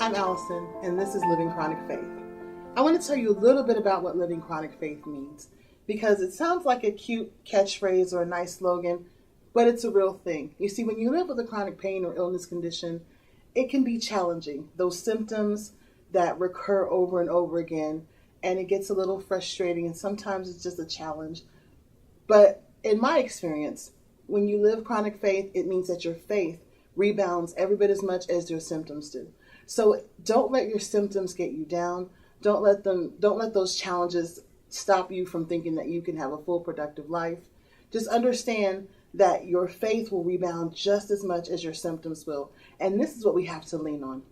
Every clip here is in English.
I'm Allison, and this is Living Chronic Faith. I want to tell you a little bit about what living chronic faith means, because it sounds like a cute catchphrase or a nice slogan, but it's a real thing. You see, when you live with a chronic pain or illness condition, it can be challenging. Those symptoms that recur over and over again, and it gets a little frustrating, and sometimes it's just a challenge. But in my experience, when you live chronic faith, it means that your faith rebounds every bit as much as your symptoms do. So don't let your symptoms get you down. Don't let those challenges stop you from thinking that you can have a full productive life. Just understand that your faith will rebound just as much as your symptoms will. And this is what we have to lean on.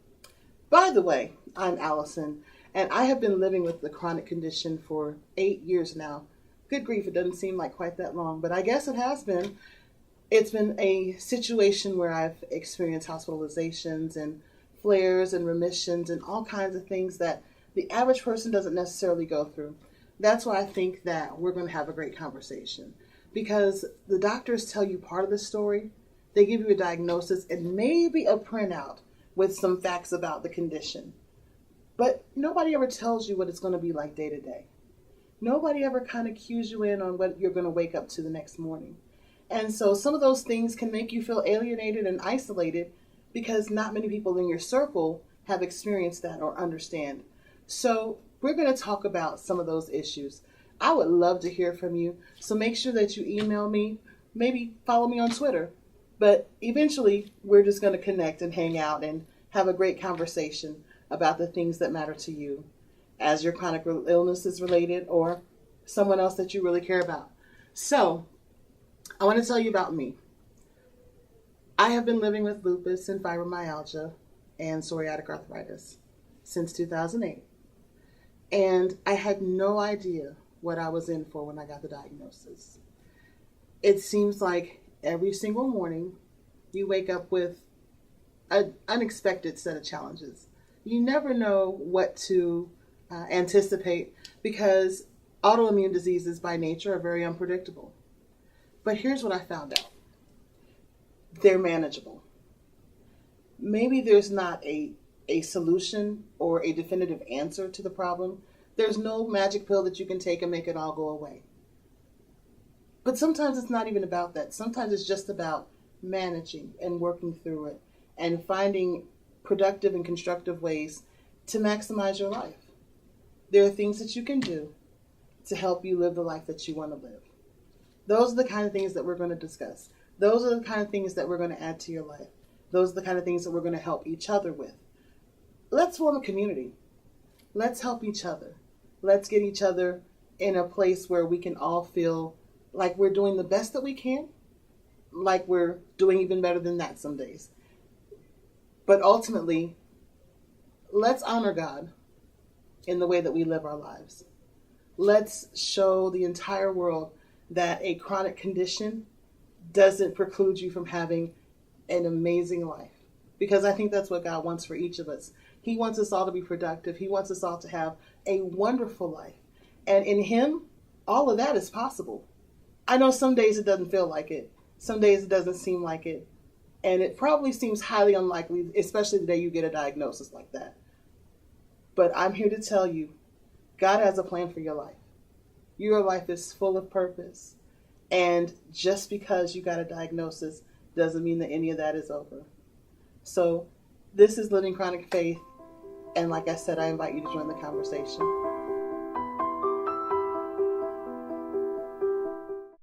By the way, I'm Allison, and I have been living with the chronic condition for 8 years now. Good grief, it doesn't seem like quite that long, but I guess it has been. It's been a situation where I've experienced hospitalizations and flares and remissions and all kinds of things that the average person doesn't necessarily go through. That's why I think that we're going to have a great conversation, because the doctors tell you part of the story. They give you a diagnosis and maybe a printout with some facts about the condition. But nobody ever tells you what it's going to be like day to day. Nobody ever kind of cues you in on what you're going to wake up to the next morning. And so some of those things can make you feel alienated and isolated because not many people in your circle have experienced that or understand. So we're going to talk about some of those issues. I would love to hear from you. So make sure that you email me, maybe follow me on Twitter. But eventually we're just going to connect and hang out and have a great conversation about the things that matter to you as your chronic illness is related or someone else that you really care about. So I want to tell you about me. I have been living with lupus and fibromyalgia and psoriatic arthritis since 2008. And I had no idea what I was in for when I got the diagnosis. It seems like every single morning you wake up with an unexpected set of challenges. You never know what to anticipate because autoimmune diseases by nature are very unpredictable. But here's what I found out. They're manageable. Maybe there's not a solution or a definitive answer to the problem. There's no magic pill that you can take and make it all go away. But sometimes it's not even about that. Sometimes it's just about managing and working through it and finding productive and constructive ways to maximize your life. There are things that you can do to help you live the life that you want to live. Those are the kind of things that we're going to discuss. Those are the kind of things that we're going to add to your life. Those are the kind of things that we're going to help each other with. Let's form a community. Let's help each other. Let's get each other in a place where we can all feel like we're doing the best that we can, like we're doing even better than that some days. But ultimately, let's honor God in the way that we live our lives. Let's show the entire world that a chronic condition doesn't preclude you from having an amazing life. Because I think that's what God wants for each of us. He wants us all to be productive. He wants us all to have a wonderful life. And in Him, all of that is possible. I know some days it doesn't feel like it. Some days it doesn't seem like it. And it probably seems highly unlikely, especially the day you get a diagnosis like that. But I'm here to tell you, God has a plan for your life. Your life is full of purpose. And just because you got a diagnosis doesn't mean that any of that is over. So this is Living Chronic Faith. And like I said, I invite you to join the conversation.